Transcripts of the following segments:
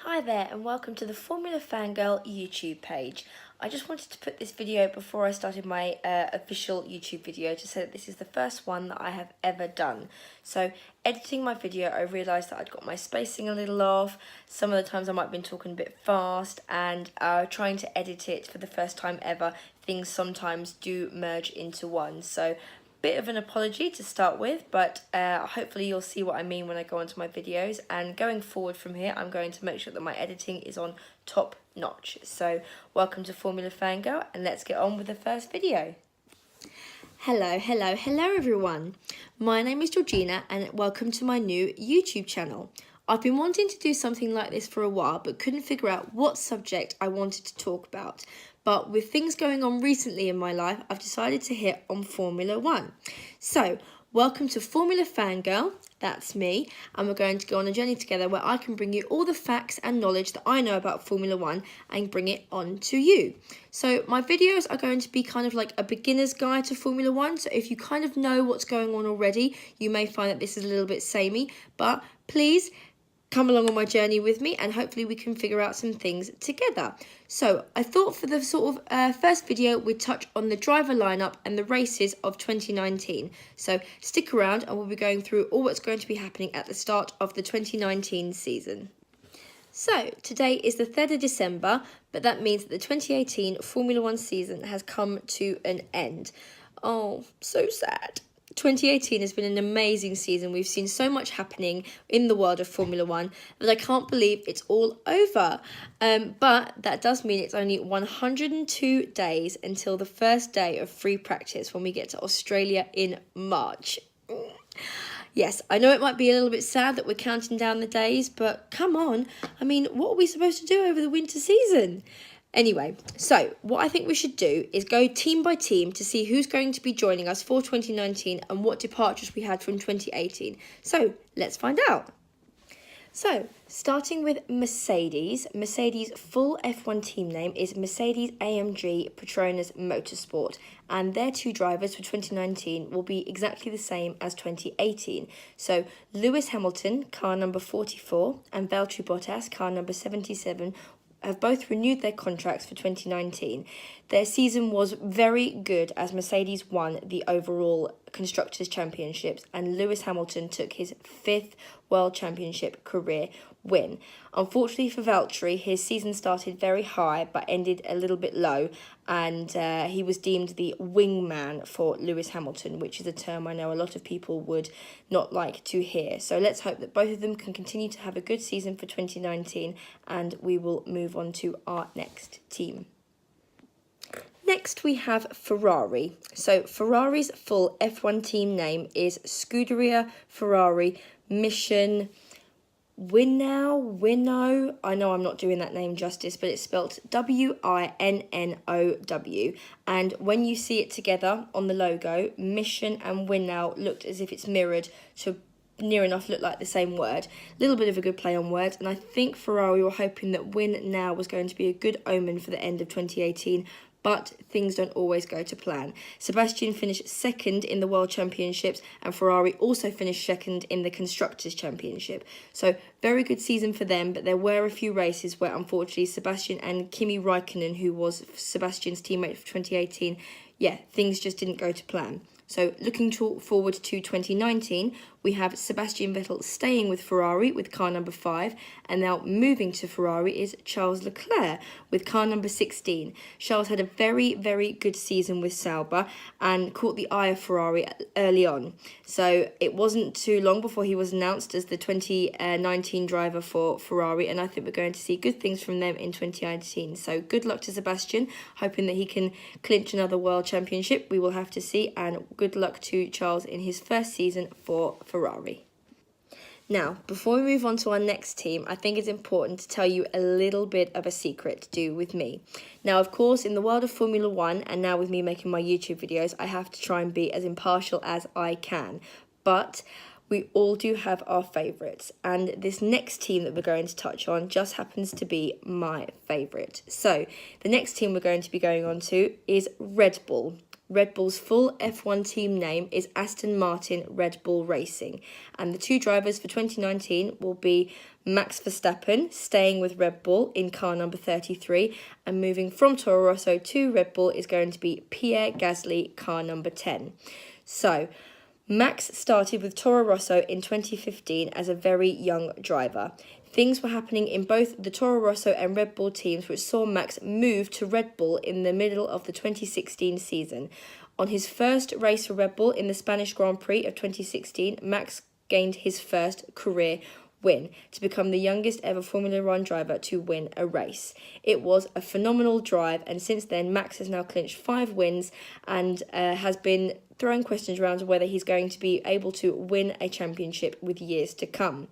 Hi there and welcome to the Formula Fangirl YouTube page. I just wanted to put this video before I started my official YouTube video to say that this is the first one that I have ever done. So editing my video, I realised that I'd got my spacing a little off. Some of the times I might have been talking a bit fast, and trying to edit it for the first time ever, things sometimes do merge into one. So bit of an apology to start with, but hopefully you'll see what I mean when I go onto my videos, and going forward from here I'm going to make sure that my editing is on top notch. So welcome to Formula Fangirl, and let's get on with the first video. Hello everyone. My name is Georgina and welcome to my new YouTube channel. I've been wanting to do something like this for a while but couldn't figure out what subject I wanted to talk about. But with things going on recently in my life, I've decided to hit on Formula 1. So, welcome to Formula Fangirl, that's me, and we're going to go on a journey together where I can bring you all the facts and knowledge that I know about Formula 1 and bring it on to you. So my videos are going to be kind of like a beginner's guide to Formula 1, so if you kind of know what's going on already, you may find that this is a little bit samey, but please come along on my journey with me and hopefully we can figure out some things together. So I thought for the sort of first video we'd touch on the driver lineup and the races of 2019. So stick around and we'll be going through all what's going to be happening at the start of the 2019 season. So today is the 3rd of December, but that means that the 2018 Formula 1 season has come to an end. Oh, so sad. 2018 has been an amazing season. We've seen so much happening in the world of Formula 1 that I can't believe it's all over. But that does mean it's only 102 days until the first day of free practice when we get to Australia in March. Yes, I know it might be a little bit sad that we're counting down the days, but come on. I mean, what are we supposed to do over the winter season? Anyway, so what I think we should do is go team by team to see who's going to be joining us for 2019 and what departures we had from 2018. So let's find out. So, starting with Mercedes. Mercedes' full F1 team name is Mercedes-AMG Petronas Motorsport, and their two drivers for 2019 will be exactly the same as 2018. So, Lewis Hamilton, car number 44, and Valtteri Bottas, car number 77, have both renewed their contracts for 2019. Their season was very good as Mercedes won the overall Constructors' Championships and Lewis Hamilton took his 5th World Championship career win. Unfortunately for Valtteri, his season started very high but ended a little bit low, and he was deemed the wingman for Lewis Hamilton, which is a term I know a lot of people would not like to hear. So let's hope that both of them can continue to have a good season for 2019, and we will move on to our next team. Next we have Ferrari. So Ferrari's full F1 team name is Scuderia Ferrari Mission Winnow. I know I'm not doing that name justice, but it's spelt Winnow. And when you see it together on the logo, Mission and Winnow looked as if it's mirrored to near enough look like the same word. A little bit of a good play on words, and I think Ferrari were hoping that Win Now was going to be a good omen for the end of 2018, but things don't always go to plan. Sebastian finished second in the World Championships, and Ferrari also finished second in the Constructors' Championship. So very good season for them, but there were a few races where unfortunately Sebastian and Kimi Raikkonen, who was Sebastian's teammate for 2018, things just didn't go to plan. So looking forward to 2019, we have Sebastian Vettel staying with Ferrari with car number 5, and now moving to Ferrari is Charles Leclerc with car number 16. Charles had a very, very good season with Sauber and caught the eye of Ferrari early on. So it wasn't too long before he was announced as the 2019 driver for Ferrari, and I think we're going to see good things from them in 2019. So good luck to Sebastian, hoping that he can clinch another World Championship. We will have to see, and good luck to Charles in his first season for Ferrari. Now, before we move on to our next team, I think it's important to tell you a little bit of a secret to do with me. Now, of course, in the world of Formula 1, and now with me making my YouTube videos, I have to try and be as impartial as I can. But we all do have our favourites, and this next team that we're going to touch on just happens to be my favourite. So, the next team we're going to be going on to is Red Bull. Red Bull's full F1 team name is Aston Martin Red Bull Racing, and the two drivers for 2019 will be Max Verstappen, staying with Red Bull in car number 33, and moving from Toro Rosso to Red Bull is going to be Pierre Gasly, car number 10. So, Max started with Toro Rosso in 2015 as a very young driver. Things were happening in both the Toro Rosso and Red Bull teams, which saw Max move to Red Bull in the middle of the 2016 season. On his first race for Red Bull in the Spanish Grand Prix of 2016, Max gained his first career win to become the youngest ever Formula One driver to win a race. It was a phenomenal drive, and since then Max has now clinched 5 wins and has been throwing questions around whether he's going to be able to win a championship with years to come.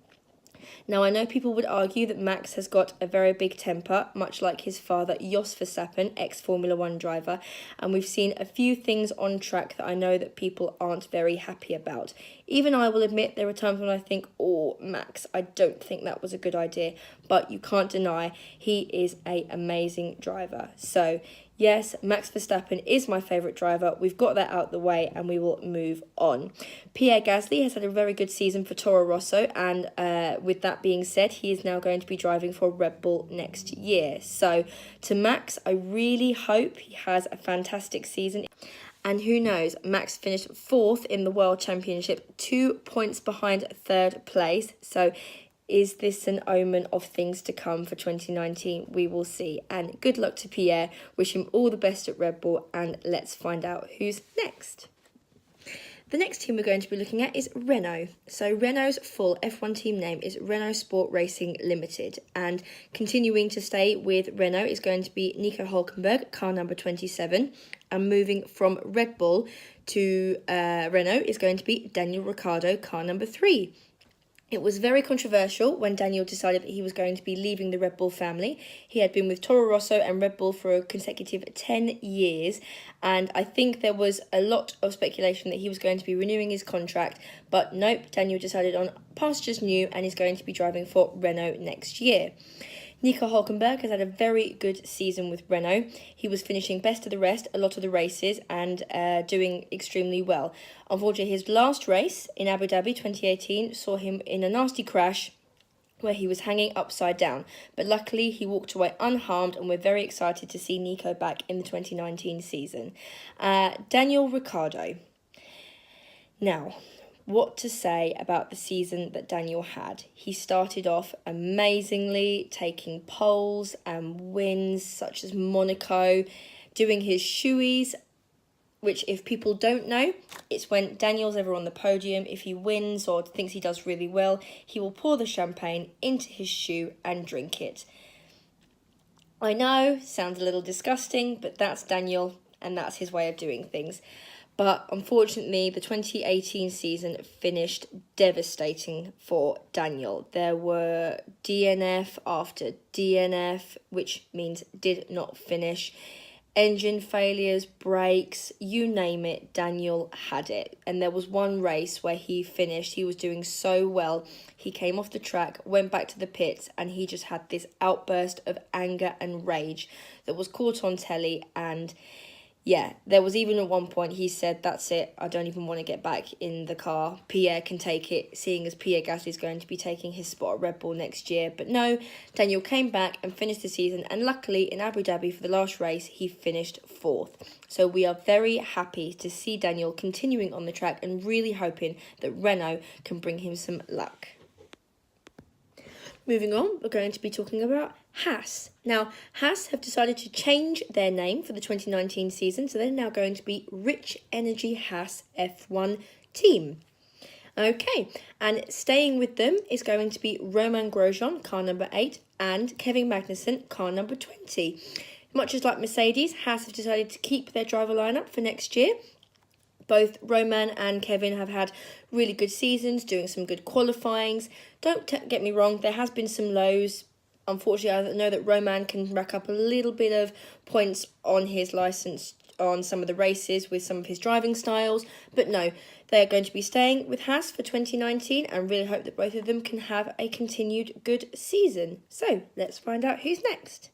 Now, I know people would argue that Max has got a very big temper, much like his father, Jos Verstappen, ex-Formula One driver, and we've seen a few things on track that I know that people aren't very happy about. Even I will admit there are times when I think, oh, Max, I don't think that was a good idea, but you can't deny he is an amazing driver. So, yes, Max Verstappen is my favourite driver. We've got that out the way and we will move on. Pierre Gasly has had a very good season for Toro Rosso, and with that being said, he is now going to be driving for Red Bull next year. So to Max, I really hope he has a fantastic season. And who knows, Max finished 4th in the World Championship, 2 points behind 3rd place. So is this an omen of things to come for 2019? We will see. And good luck to Pierre. Wish him all the best at Red Bull. And let's find out who's next. The next team we're going to be looking at is Renault. So Renault's full F1 team name is Renault Sport Racing Limited. And continuing to stay with Renault is going to be Nico Hülkenberg, car number 27. And moving from Red Bull to Renault is going to be Daniel Ricciardo, car number 3. It was very controversial when Daniel decided that he was going to be leaving the Red Bull family. He had been with Toro Rosso and Red Bull for a consecutive 10 years, and I think there was a lot of speculation that he was going to be renewing his contract, but nope, Daniel decided on pastures new and is going to be driving for Renault next year. Nico Hülkenberg has had a very good season with Renault. He was finishing best of the rest a lot of the races and doing extremely well. Unfortunately, his last race in Abu Dhabi 2018 saw him in a nasty crash where he was hanging upside down. But luckily, he walked away unharmed, and we're very excited to see Nico back in the 2019 season. Daniel Ricciardo. Now, what to say about the season that Daniel had. He started off amazingly, taking poles and wins such as Monaco, doing his shoeies, which if people don't know, it's when Daniel's ever on the podium, if he wins or thinks he does really well, he will pour the champagne into his shoe and drink it. I know, sounds a little disgusting, but that's Daniel and that's his way of doing things. But unfortunately, the 2018 season finished devastating for Daniel. There were DNF after DNF, which means did not finish. Engine failures, brakes, you name it, Daniel had it. And there was one race where he finished. He was doing so well. He came off the track, went back to the pits, and he just had this outburst of anger and rage that was caught on telly. And yeah, there was even at one point he said, that's it, I don't even want to get back in the car. Pierre can take it, seeing as Pierre Gasly is going to be taking his spot at Red Bull next year. But no, Daniel came back and finished the season, and luckily in Abu Dhabi for the last race, he finished 4th. So we are very happy to see Daniel continuing on the track and really hoping that Renault can bring him some luck. Moving on, we're going to be talking about Haas. Now, Haas have decided to change their name for the 2019 season, so they're now going to be Rich Energy Haas F1 Team. Okay, and staying with them is going to be Romain Grosjean, car number 8, and Kevin Magnussen, car number 20. Much as like Mercedes, Haas have decided to keep their driver lineup for next year. Both Roman and Kevin have had really good seasons, doing some good qualifyings. Don't get me wrong, there has been some lows. Unfortunately, I know that Roman can rack up a little bit of points on his licence on some of the races with some of his driving styles. But no, they're going to be staying with Haas for 2019 and really hope that both of them can have a continued good season. So let's find out who's next.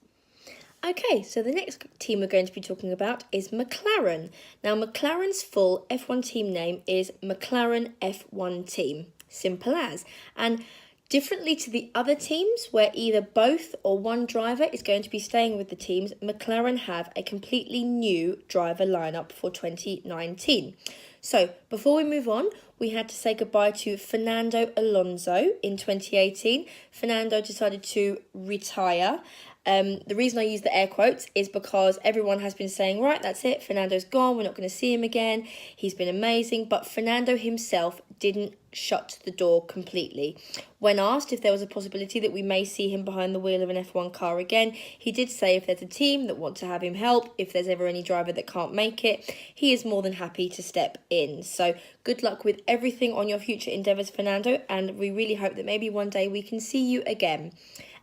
Okay, so the next team we're going to be talking about is McLaren. Now, McLaren's full F1 team name is McLaren F1 Team. Simple as. And differently to the other teams, where either both or one driver is going to be staying with the teams, McLaren have a completely new driver lineup for 2019. So, before we move on, we had to say goodbye to Fernando Alonso in 2018. Fernando decided to retire. The reason I use the air quotes is because everyone has been saying, right, that's it, Fernando's gone, we're not going to see him again. He's been amazing, but Fernando himself didn't shut the door completely. When asked if there was a possibility that we may see him behind the wheel of an F1 car again, he did say if there's a team that want to have him help, if there's ever any driver that can't make it, he is more than happy to step in. So good luck with everything on your future endeavours, Fernando, and we really hope that maybe one day we can see you again.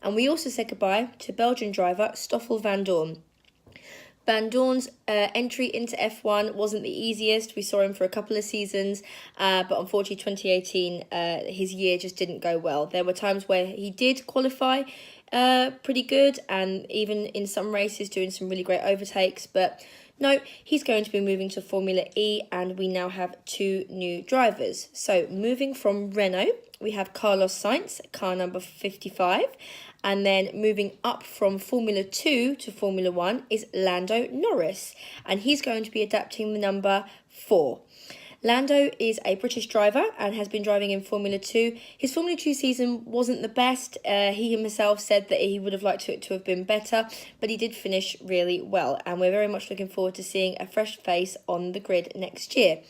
And we also said goodbye to Belgian driver Stoffel van Dorn. Van Dorn's entry into F1 wasn't the easiest. We saw him for a couple of seasons, but unfortunately 2018, his year just didn't go well. There were times where he did qualify pretty good, and even in some races doing some really great overtakes, but no, he's going to be moving to Formula E, and we now have two new drivers. So moving from Renault, we have Carlos Sainz, car number 55. And then moving up from Formula 2 to Formula 1 is Lando Norris. And he's going to be adapting the number 4. Lando is a British driver and has been driving in Formula 2. His Formula 2 season wasn't the best. He himself said that he would have liked it to have been better, but he did finish really well. And we're very much looking forward to seeing a fresh face on the grid next year.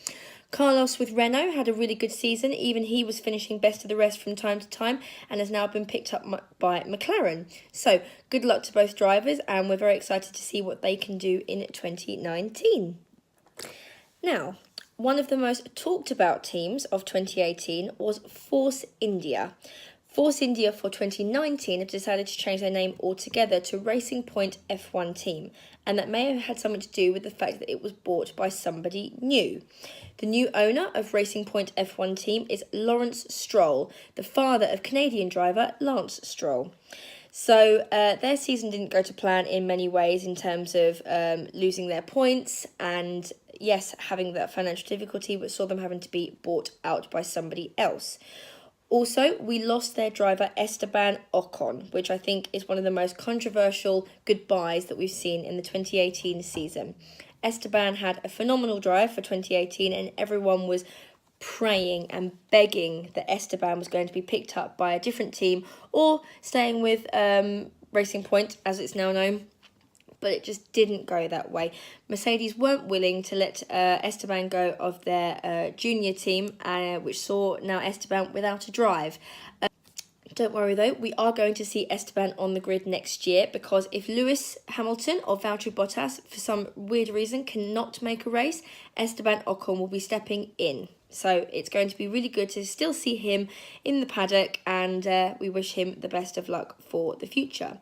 Carlos with Renault had a really good season. Even he was finishing best of the rest from time to time and has now been picked up by McLaren. So good luck to both drivers, and we're very excited to see what they can do in 2019. Now, one of the most talked about teams of 2018 was Force India. Force India for 2019 have decided to change their name altogether to Racing Point F1 Team, and that may have had something to do with the fact that it was bought by somebody new. The new owner of Racing Point F1 Team is Lawrence Stroll, the father of Canadian driver Lance Stroll. So their season didn't go to plan in many ways in terms of losing their points and, yes, having that financial difficulty, but saw them having to be bought out by somebody else. Also, we lost their driver Esteban Ocon, which I think is one of the most controversial goodbyes that we've seen in the 2018 season. Esteban had a phenomenal drive for 2018, and everyone was praying and begging that Esteban was going to be picked up by a different team or staying with Racing Point, as it's now known. But it just didn't go that way. Mercedes weren't willing to let Esteban go of their junior team, which saw now Esteban without a drive. Don't worry though, we are going to see Esteban on the grid next year, because if Lewis Hamilton or Valtteri Bottas, for some weird reason, cannot make a race, Esteban Ocon will be stepping in. So it's going to be really good to still see him in the paddock, and we wish him the best of luck for the future.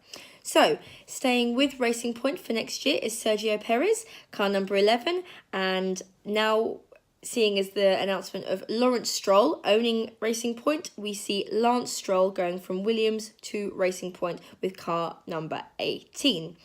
So, staying with Racing Point for next year is Sergio Perez, car number 11, and now seeing as the announcement of Lawrence Stroll owning Racing Point, we see Lance Stroll going from Williams to Racing Point with car number 18.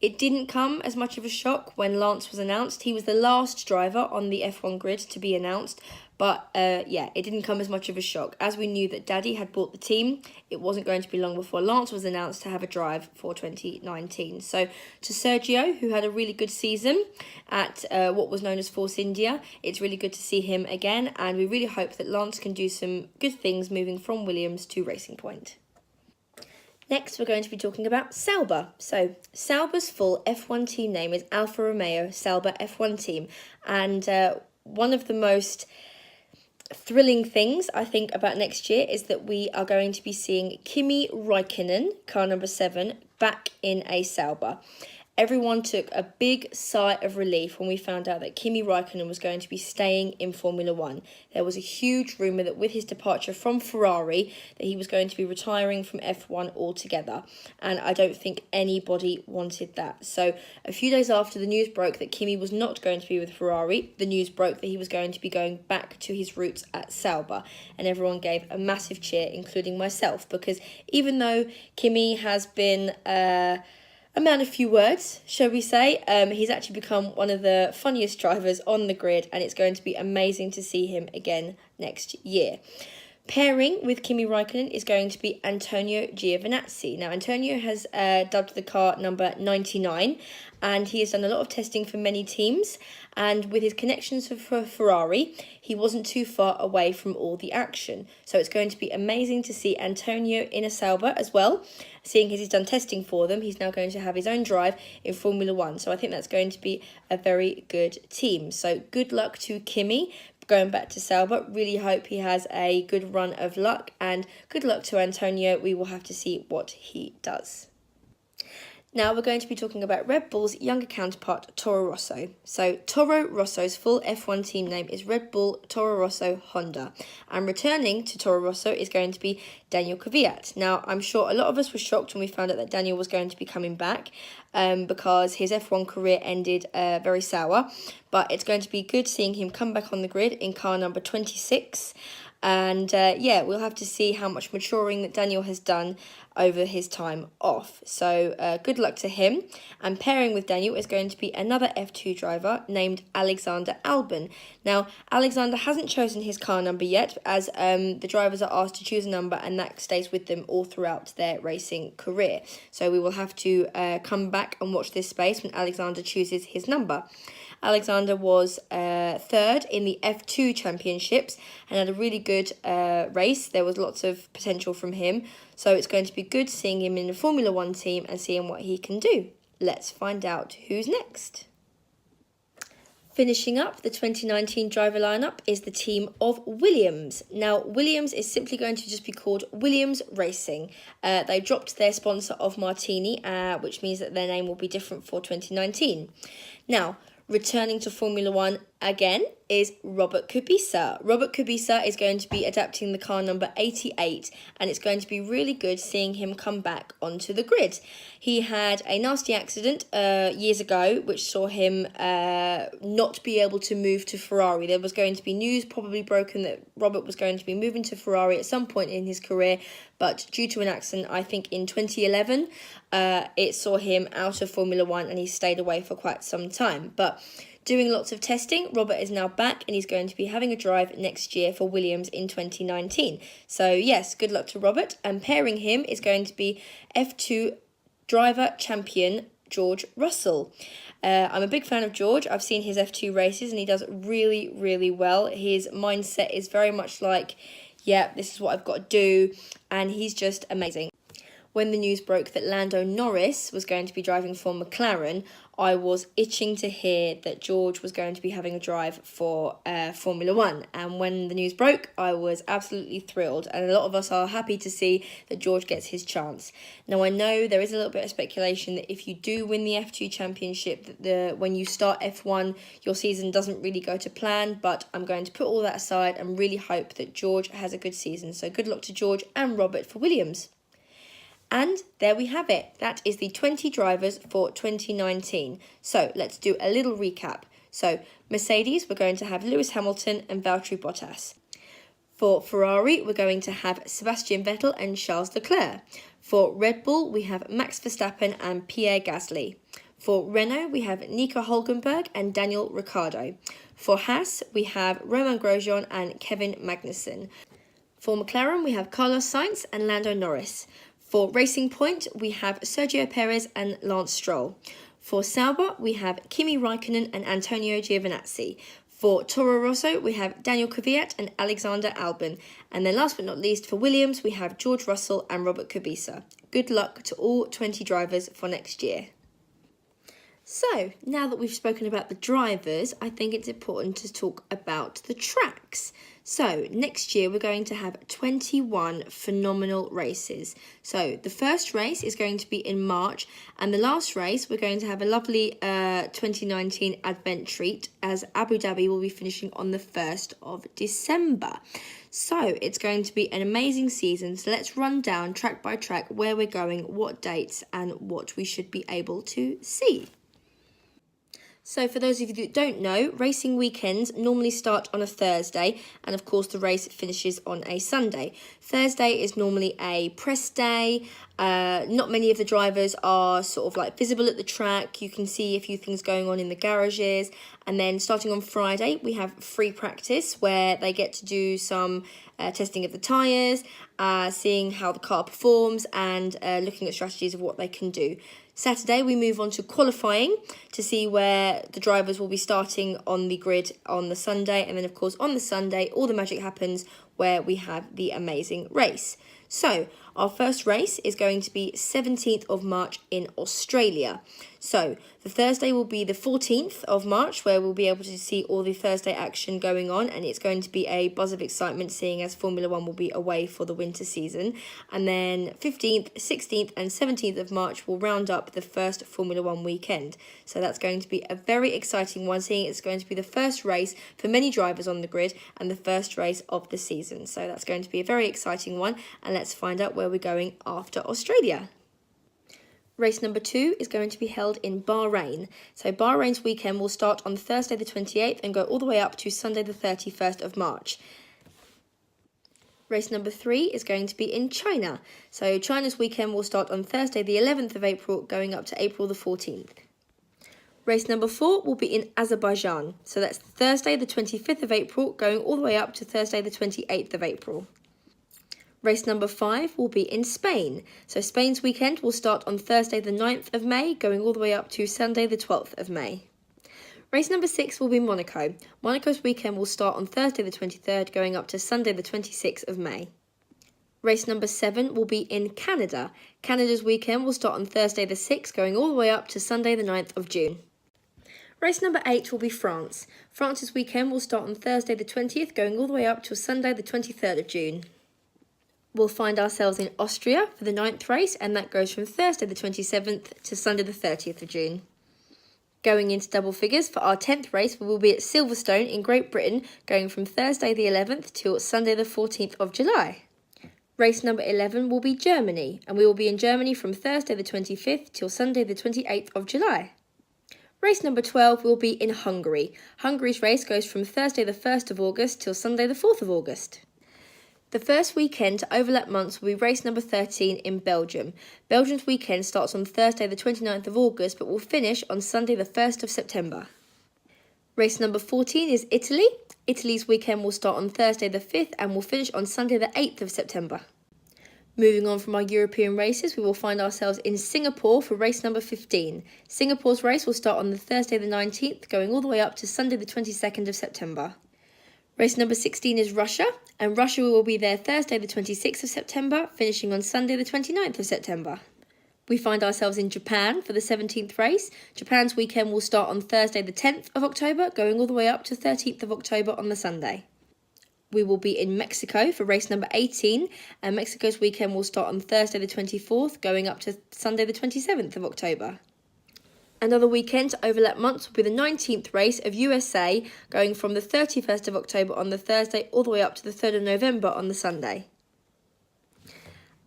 It didn't come as much of a shock when Lance was announced. He was the last driver on the F1 grid to be announced, but it didn't come as much of a shock. As we knew that Daddy had bought the team, it wasn't going to be long before Lance was announced to have a drive for 2019. So to Sergio, who had a really good season at what was known as Force India, it's really good to see him again, and we really hope that Lance can do some good things moving from Williams to Racing Point. Next, we're going to be talking about Sauber. So, Sauber's full F1 team name is Alfa Romeo Sauber F1 Team. And one of the most thrilling things, I think, about next year is that we are going to be seeing Kimi Räikkönen, car number 7, back in a Sauber. Everyone took a big sigh of relief when we found out that Kimi Räikkönen was going to be staying in Formula 1. There was a huge rumour that with his departure from Ferrari, that he was going to be retiring from F1 altogether. And I don't think anybody wanted that. So a few days after the news broke that Kimi was not going to be with Ferrari, the news broke that he was going to be going back to his roots at Sauber. And everyone gave a massive cheer, including myself, because even though Kimi has been a man of few words, shall we say. He's actually become one of the funniest drivers on the grid, and it's going to be amazing to see him again next year. Pairing with Kimi Raikkonen is going to be Antonio Giovinazzi. Now, Antonio has dubbed the car number 99, and he has done a lot of testing for many teams. And with his connections for Ferrari, he wasn't too far away from all the action. So it's going to be amazing to see Antonio in a Sauber as well. Seeing as he's done testing for them, he's now going to have his own drive in Formula One. So I think that's going to be a very good team. So good luck to Kimi going back to Sauber. Really hope he has a good run of luck, and good luck to Antonio. We will have to see what he does. Now we're going to be talking about Red Bull's younger counterpart, Toro Rosso. So Toro Rosso's full F1 team name is Red Bull Toro Rosso Honda. And returning to Toro Rosso is going to be Daniel Kvyat. Now, I'm sure a lot of us were shocked when we found out that Daniel was going to be coming back because his F1 career ended very sour. But it's going to be good seeing him come back on the grid in car number 26. And yeah, we'll have to see how much maturing that Daniel has done over his time off. So good luck to him. And pairing with Daniel is going to be another F2 driver named Alexander Albon. Now, Alexander hasn't chosen his car number yet, as the drivers are asked to choose a number, and that stays with them all throughout their racing career. So we will have to come back and watch this space when Alexander chooses his number. Alexander was third in the F2 championships and had a really good race. There was lots of potential from him. So it's going to be good seeing him in the Formula One team and seeing what he can do. Let's find out who's next. Finishing up the 2019 driver lineup is the team of Williams. Now, Williams is simply going to just be called Williams Racing. They dropped their sponsor of Martini, which means that their name will be different for 2019. Now, returning to Formula One again is Robert Kubica. Robert Kubica is going to be adapting the car number 88, and it's going to be really good seeing him come back onto the grid. He had a nasty accident years ago, which saw him not be able to move to Ferrari. There was going to be news probably broken that Robert was going to be moving to Ferrari at some point in his career, but due to an accident, I think in 2011, it saw him out of Formula One, and he stayed away for quite some time. But doing lots of testing, Robert is now back, and he's going to be having a drive next year for Williams in 2019. So yes, good luck to Robert. And pairing him is going to be F2 driver champion George Russell. I'm a big fan of George. I've seen his F2 races, and he does really, really well. His mindset is very much like, yeah, this is what I've got to do, and he's just amazing. When the news broke that Lando Norris was going to be driving for McLaren, I was itching to hear that George was going to be having a drive for Formula One. And when the news broke, I was absolutely thrilled. And a lot of us are happy to see that George gets his chance. Now, I know there is a little bit of speculation that if you do win the F2 championship, that when you start F1, your season doesn't really go to plan. But I'm going to put all that aside and really hope that George has a good season. So good luck to George and Robert for Williams. And there we have it. That is the 20 drivers for 2019. So let's do a little recap. So Mercedes, we're going to have Lewis Hamilton and Valtteri Bottas. For Ferrari, we're going to have Sebastian Vettel and Charles Leclerc. For Red Bull, we have Max Verstappen and Pierre Gasly. For Renault, we have Nico Hülkenberg and Daniel Ricciardo. For Haas, we have Romain Grosjean and Kevin Magnussen. For McLaren, we have Carlos Sainz and Lando Norris. For Racing Point, we have Sergio Perez and Lance Stroll. For Sauber, we have Kimi Raikkonen and Antonio Giovinazzi. For Toro Rosso, we have Daniel Kvyat and Alexander Albon. And then last but not least, for Williams, we have George Russell and Robert Kubica. Good luck to all 20 drivers for next year. So, now that we've spoken about the drivers, I think it's important to talk about the tracks. So, next year we're going to have 21 phenomenal races. So, the first race is going to be in March, and the last race we're going to have a lovely 2019 Advent treat, as Abu Dhabi will be finishing on the 1st of December. So, it's going to be an amazing season. So, let's run down track by track where we're going, what dates, and what we should be able to see. So for those of you that don't know, racing weekends normally start on a Thursday, and of course the race finishes on a Sunday. Thursday is normally a press day, Not many of the drivers are sort of like visible at the track. You can see a few things going on in the garages. And then starting on Friday, we have free practice where they get to do some testing of the tyres, seeing how the car performs, and looking at strategies of what they can do. Saturday, we move on to qualifying to see where the drivers will be starting on the grid on the Sunday. And then, of course, on the Sunday, all the magic happens where we have the amazing race. So our first race is going to be 17th of March in Australia. So the Thursday will be the 14th of March, where we'll be able to see all the Thursday action going on, and it's going to be a buzz of excitement seeing as Formula One will be away for the winter season. And then 15th, 16th and 17th of March will round up the first Formula One weekend. So that's going to be a very exciting one, seeing it's going to be the first race for many drivers on the grid and the first race of the season. So that's going to be a very exciting one, and let's find out where we're going after Australia. Race number 2 is going to be held in Bahrain. So Bahrain's weekend will start on Thursday the 28th and go all the way up to Sunday the 31st of March. Race number 3 is going to be in China. So China's weekend will start on Thursday the 11th of April, going up to April the 14th. Race number 4 will be in Azerbaijan. So that's Thursday the 25th of April, going all the way up to Thursday the 28th of April. Race number 5 will be in Spain. So Spain's weekend will start on Thursday the 9th of May, going all the way up to Sunday the 12th of May. Race number 6 will be Monaco. Monaco's weekend will start on Thursday the 23rd, going up to Sunday the 26th of May. Race number 7 will be in Canada. Canada's weekend will start on Thursday the 6th, going all the way up to Sunday the 9th of June. Race number 8 will be France. France's weekend will start on Thursday the 20th, going all the way up to Sunday the 23rd of June. We'll find ourselves in Austria for the 9th race, and that goes from Thursday the 27th to Sunday the 30th of June. Going into double figures for our 10th race, we will be at Silverstone in Great Britain, going from Thursday the 11th till Sunday the 14th of July. Race number 11 will be Germany, and we will be in Germany from Thursday the 25th till Sunday the 28th of July. Race number 12 will be in Hungary. Hungary's race goes from Thursday the 1st of August till Sunday the 4th of August. The first weekend to overlap months will be race number 13 in Belgium. Belgium's weekend starts on Thursday the 29th of August but will finish on Sunday the 1st of September. Race number 14 is Italy. Italy's weekend will start on Thursday the 5th and will finish on Sunday the 8th of September. Moving on from our European races, we will find ourselves in Singapore for race number 15. Singapore's race will start on the Thursday the 19th, going all the way up to Sunday the 22nd of September. Race number 16 is Russia, and Russia will be there Thursday the 26th of September, finishing on Sunday the 29th of September. We find ourselves in Japan for the 17th race. Japan's weekend will start on Thursday the 10th of October, going all the way up to 13th of October on the Sunday. We will be in Mexico for race number 18, and Mexico's weekend will start on Thursday the 24th, going up to Sunday the 27th of October. Another weekend to overlap months will be the 19th race of USA, going from the 31st of October on the Thursday all the way up to the 3rd of November on the Sunday.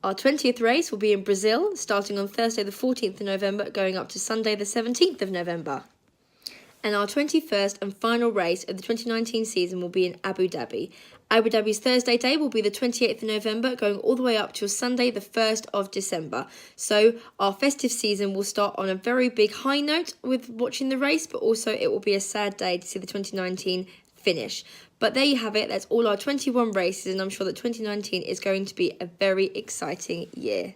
Our 20th race will be in Brazil, starting on Thursday the 14th of November, going up to Sunday the 17th of November. And our 21st and final race of the 2019 season will be in Abu Dhabi. Abu Dhabi's Thursday day will be the 28th of November, going all the way up to Sunday the 1st of December. So our festive season will start on a very big high note with watching the race, but also it will be a sad day to see the 2019 finish. But there you have it, that's all our 21 races, and I'm sure that 2019 is going to be a very exciting year.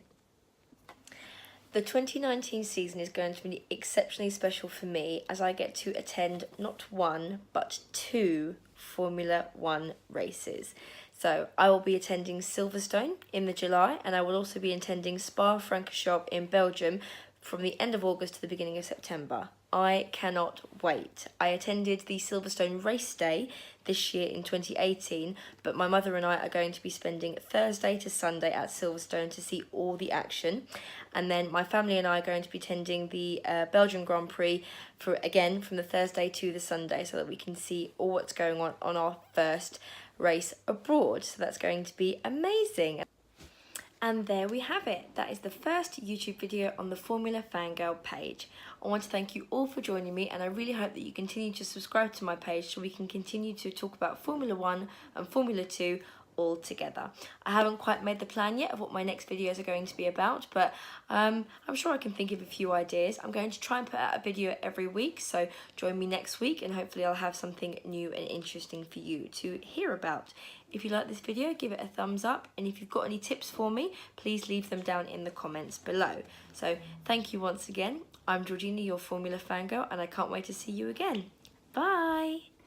The 2019 season is going to be exceptionally special for me as I get to attend not one but 2 Formula One races. So I will be attending Silverstone in the July, and I will also be attending Spa-Francorchamps in Belgium from the end of August to the beginning of September. I cannot wait. I attended the Silverstone race day this year in 2018, but my mother and I are going to be spending Thursday to Sunday at Silverstone to see all the action. And then my family and I are going to be attending the Belgian Grand Prix from the Thursday to the Sunday, so that we can see all what's going on our first race abroad. So that's going to be amazing. And there we have it. That is the first YouTube video on the Formula Fangirl page. I want to thank you all for joining me, and I really hope that you continue to subscribe to my page so we can continue to talk about Formula 1 and Formula 2 all together. I haven't quite made the plan yet of what my next videos are going to be about, but I'm sure I can think of a few ideas. I'm going to try and put out a video every week, so join me next week and hopefully I'll have something new and interesting for you to hear about. If you like this video, give it a thumbs up, and if you've got any tips for me, please leave them down in the comments below. So thank you once again. I'm Georgina, your Formula Fangirl, and I can't wait to see you again. Bye!